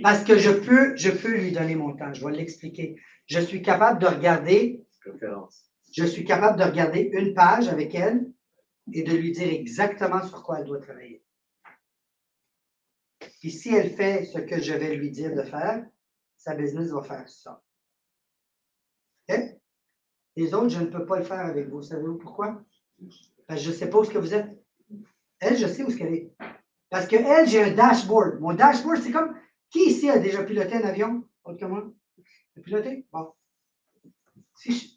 Parce que je peux lui donner mon temps. Je vais l'expliquer. Je suis capable de regarder. Préférence. Je suis capable de regarder une page avec elle et de lui dire exactement sur quoi elle doit travailler. Puis si elle fait ce que je vais lui dire de faire, sa business va faire ça. OK? Les autres, je ne peux pas le faire avec vous. Savez-vous pourquoi? Parce que je ne sais pas où est-ce que vous êtes. Elle, je sais où est-ce qu'elle est. Parce que elle, j'ai un dashboard. Mon dashboard, c'est comme... Qui ici a déjà piloté un avion? Autre que moi? Tu as piloté? Bon. Si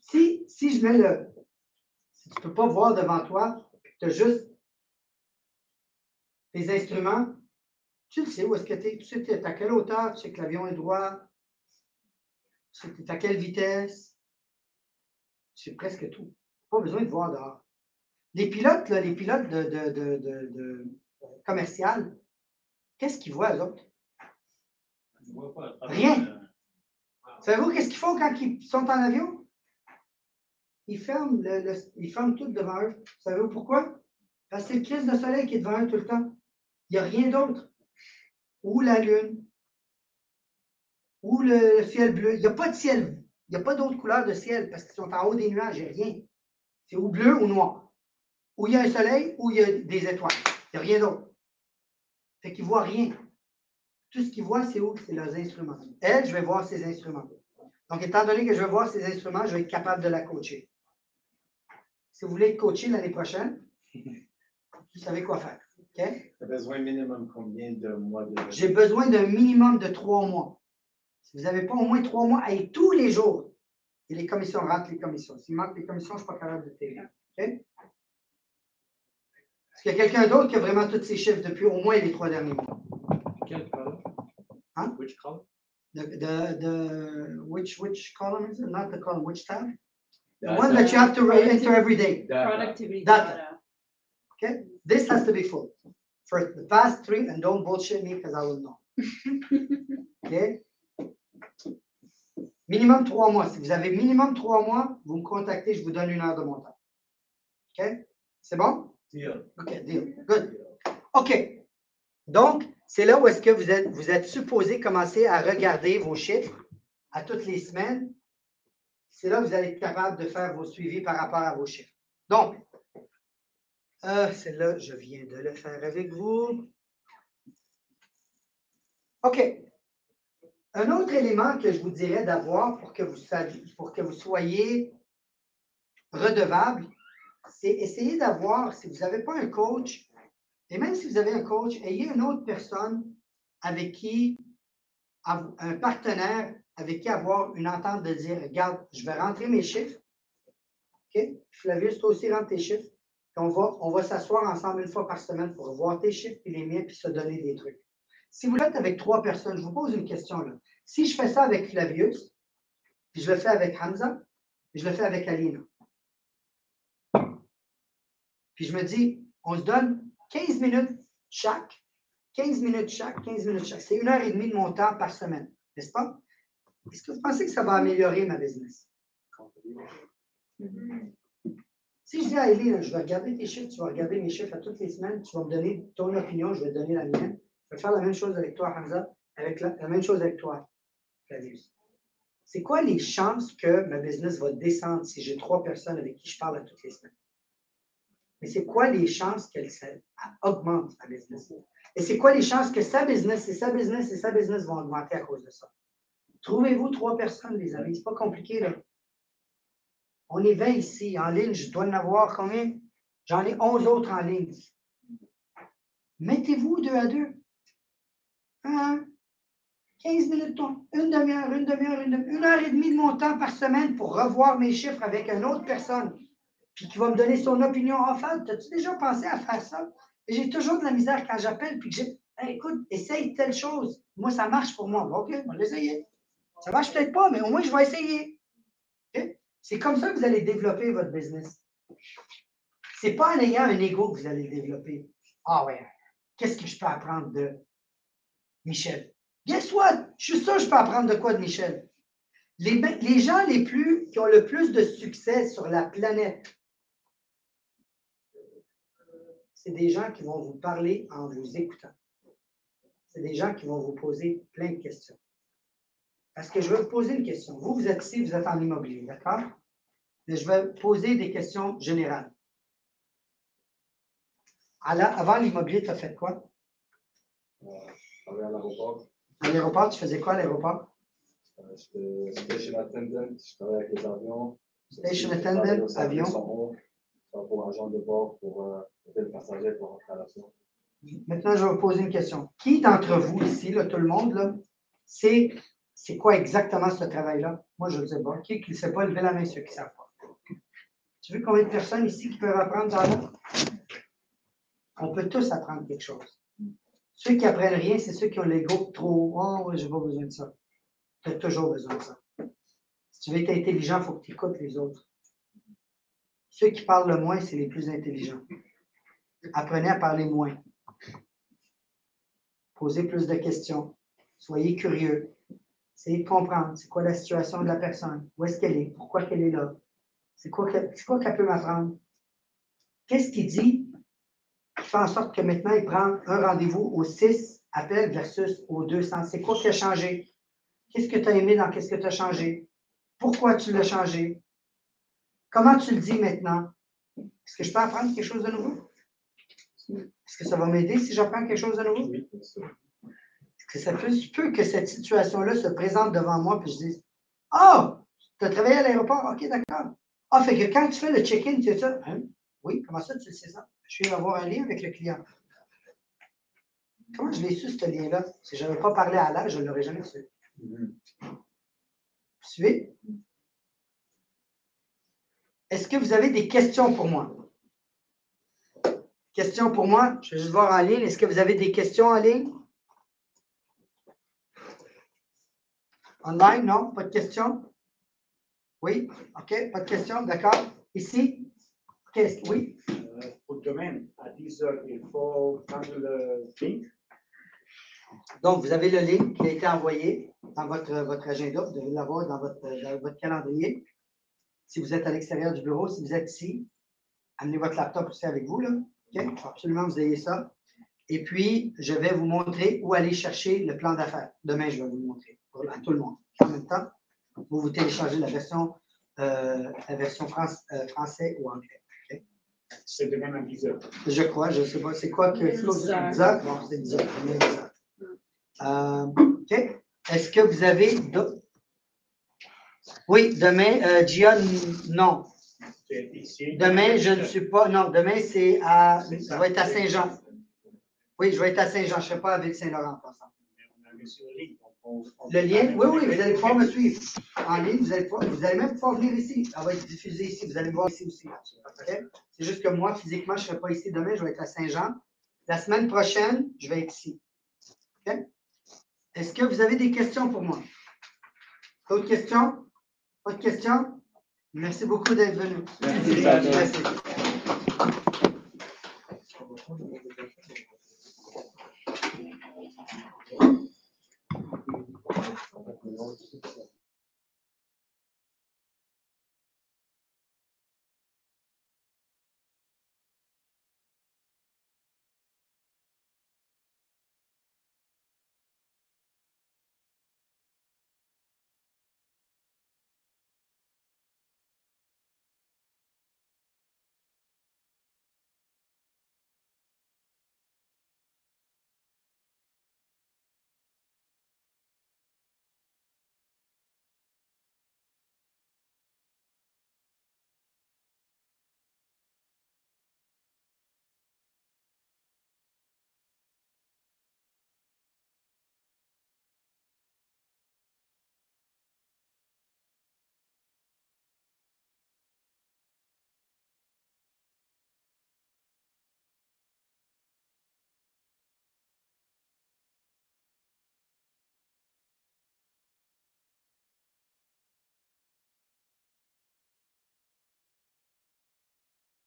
je mets le... Si tu ne peux pas voir devant toi, tu as juste tes instruments, tu le sais où est-ce que tu es. Tu sais à quelle hauteur, tu sais que l'avion est droit, tu sais à quelle vitesse. C'est presque tout. Pas besoin de voir dehors. Les pilotes, là, les pilotes de commercial, qu'est-ce qu'ils voient, eux autres? Rien. Savez-vous qu'est-ce qu'ils font quand ils sont en avion? Ils ferment, ils ferment tout devant eux. Savez-vous pourquoi? Parce que c'est le crise de soleil qui est devant eux tout le temps. Il n'y a rien d'autre. Ou la lune, ou le ciel bleu. Il n'y a pas de ciel. Il n'y a pas d'autre couleur de ciel parce qu'ils sont en haut des nuages. Il n'y a rien. C'est ou bleu ou noir. où il y a un soleil, où il y a des étoiles. Il n'y a rien d'autre. Fait qu'ils ne voient rien. Tout ce qu'ils voient, c'est où? C'est leurs instruments. Elle, je vais voir ses instruments. Donc, étant donné que je vais voir ses instruments, je vais être capable de la coacher. Si vous voulez être coaché l'année prochaine, vous savez quoi faire. Okay? Tu as besoin minimum combien de mois de... J'ai besoin d'un minimum de 3 mois. Si vous n'avez pas au moins 3 mois, allez tous les jours. Et les commissions rentrent les commissions. S'il manque les commissions, je ne suis pas capable de payer. Okay? Est-ce qu'il y a quelqu'un d'autre qui a vraiment tous ces chiffres depuis au moins les 3 derniers mois? Quel column? Hein? Which column? Which column is it? Not the column, which tab? The Data. one that you have to enter every day. Data. Productivity Data. data. Okay? This has to be full. For the past 3, and don't bullshit me because I will know. Okay? Minimum 3 mois. Si vous avez minimum 3 mois, vous me contactez, je vous donne 1 heure de mon temps. OK? C'est bon? Deal. OK, deal. Good. OK. Donc, c'est là où est-ce que vous êtes supposé commencer à regarder vos chiffres à toutes les semaines. C'est là que vous allez être capable de faire vos suivis par rapport à vos chiffres. Donc, c'est là, je viens de le faire avec vous. OK. Un autre élément que je vous dirais d'avoir pour que vous soyez redevable, c'est essayer d'avoir, si vous n'avez pas un coach, et même si vous avez un coach, ayez une autre personne avec qui, un partenaire avec qui avoir une entente de dire, regarde, je vais rentrer mes chiffres. OK? Flavius, toi aussi, rentre tes chiffres. Puis on va s'asseoir ensemble 1 fois par semaine pour voir tes chiffres et les miens, puis se donner des trucs. Si vous l'êtes avec 3 personnes, je vous pose une question là. Si je fais ça avec Flavius, puis je le fais avec Hamza, puis je le fais avec Alina. Puis je me dis, on se donne 15 minutes chaque. 15 minutes chaque, 15 minutes chaque. C'est 1h30 de mon temps par semaine, n'est-ce pas? Est-ce que vous pensez que ça va améliorer ma business? Si je dis à Ellie, je vais regarder tes chiffres, tu vas regarder mes chiffres à toutes les semaines, tu vas me donner ton opinion, je vais te donner la mienne. Je vais faire la même chose avec toi, Hamza, avec la même chose avec toi, Flavius. C'est quoi les chances que ma business va descendre si j'ai 3 personnes avec qui je parle à toutes les semaines? Mais c'est quoi les chances qu'elle augmente ma business? Et c'est quoi les chances que sa business et sa business et sa business vont augmenter à cause de ça? Trouvez-vous 3 personnes, les amis. C'est pas compliqué, là. On est 20 ici. En ligne, je dois en avoir combien? J'en ai 11 autres en ligne. Mettez-vous 2 à 2. 15 minutes, une demi-heure, 1h30 de mon temps par semaine pour revoir mes chiffres avec une autre personne, puis qui va me donner son opinion. En fait, as-tu déjà pensé à faire ça? Et j'ai toujours de la misère quand j'appelle, puis que j'ai, hey, écoute, essaye telle chose. Moi, ça marche pour moi. OK, on va l'essayer. Ça marche peut-être pas, mais au moins, je vais essayer. Okay? C'est comme ça que vous allez développer votre business. Ce n'est pas en ayant un ego que vous allez le développer. Ah ouais, qu'est-ce que je peux apprendre de Michel? Guess what? Je suis sûr que je peux apprendre de quoi de Michel? Les gens qui ont le plus de succès sur la planète, c'est des gens qui vont vous parler en vous écoutant. C'est des gens qui vont vous poser plein de questions. Parce que je vais vous poser une question. Vous êtes ici, vous êtes en immobilier, d'accord? Mais je vais poser des questions générales. Avant l'immobilier, tu as fait quoi? Je travaillais à l'aéroport. À l'aéroport, tu faisais quoi à l'aéroport? J'étais station attendant, je travaillais avec les avions. Station attendant, avion. Pour agent de bord, pour le passager pour rentrer à l'avion. Maintenant, je vais vous poser une question. Qui d'entre vous ici, là, tout le monde, là, c'est quoi exactement ce travail-là? Moi, je ne sais pas. Qui ne sait pas, levez la main ceux qui ne savent pas. Tu veux combien de personnes ici qui peuvent apprendre dans l'eau? On peut tous apprendre quelque chose. Ceux qui n'apprennent rien, c'est ceux qui ont l'ego trop. Oh, oui, je n'ai pas besoin de ça. Tu as toujours besoin de ça. Si tu veux être intelligent, il faut que tu écoutes les autres. Ceux qui parlent le moins, c'est les plus intelligents. Apprenez à parler moins. Posez plus de questions. Soyez curieux. Essayez de comprendre. C'est quoi la situation de la personne? Où est-ce qu'elle est? Pourquoi qu'elle est là? C'est quoi qu'elle peut m'apprendre? Qu'est-ce qu'il dit qui fait en sorte que maintenant, il prend un rendez-vous au 6 appels versus au 200? C'est quoi qui a changé? Qu'est-ce que tu as aimé dans qu'est-ce que tu as changé? Pourquoi tu l'as changé? Comment tu le dis maintenant? Est-ce que je peux apprendre quelque chose de nouveau? Est-ce que ça va m'aider si j'apprends quelque chose de nouveau? Oui, bien sûr. Est-ce que ça peut que cette situation-là se présente devant moi puis je dise Ah, tu as travaillé à l'aéroport? OK, d'accord. Ah, fait que quand tu fais le check-in, tu sais ça? Hein? Oui, comment ça, tu sais ça? Je viens d'avoir un lien avec le client. Comment je l'ai su, ce lien-là? Si je n'avais pas parlé à l'âge, je ne l'aurais jamais su. Mhm. Vous suivez? Est-ce que vous avez des questions pour moi? Questions pour moi? Je vais juste voir en ligne. Est-ce que vous avez des questions en ligne? Online, non? Pas de questions? Oui? OK, pas de questions? D'accord. Ici? Oui? Pour demain, à 10 heures, il faut prendre le link. Donc, vous avez le lien qui a été envoyé dans votre agenda. Vous devez l'avoir dans votre calendrier. Si vous êtes à l'extérieur du bureau, si vous êtes ici, amenez votre laptop aussi avec vous. Là. OK? Il faut absolument que vous ayez ça. Et puis, je vais vous montrer où aller chercher le plan d'affaires. Demain, je vais vous le montrer à tout le monde. En même temps, vous téléchargez la version français ou anglais. Okay? C'est demain à 10 heures. Je crois, je ne sais pas. C'est quoi que 10 heures. 10 heures? Bon, c'est 10 heures. Demain, 10 heures. OK. Est-ce que vous avez d'autres? Oui, demain, Gia, non. C'est ici. Demain, je ne suis pas. Non, demain, c'est à. Je vais être à Saint-Jean. Oui, je vais être à Saint-Jean. Je ne serai pas à Ville-Saint-Laurent pour ça. Le lien, oui, oui, vous allez pouvoir me suivre en ligne. Vous allez même pouvoir venir ici. Ça va être diffusé ici. Vous allez me voir ici aussi. Okay? C'est juste que moi, physiquement, je ne serai pas ici demain. Je vais être à Saint-Jean. La semaine prochaine, je vais être ici. Okay? Est-ce que vous avez des questions pour moi? D'autres questions? Pas de questions? Merci beaucoup d'être venu. Merci.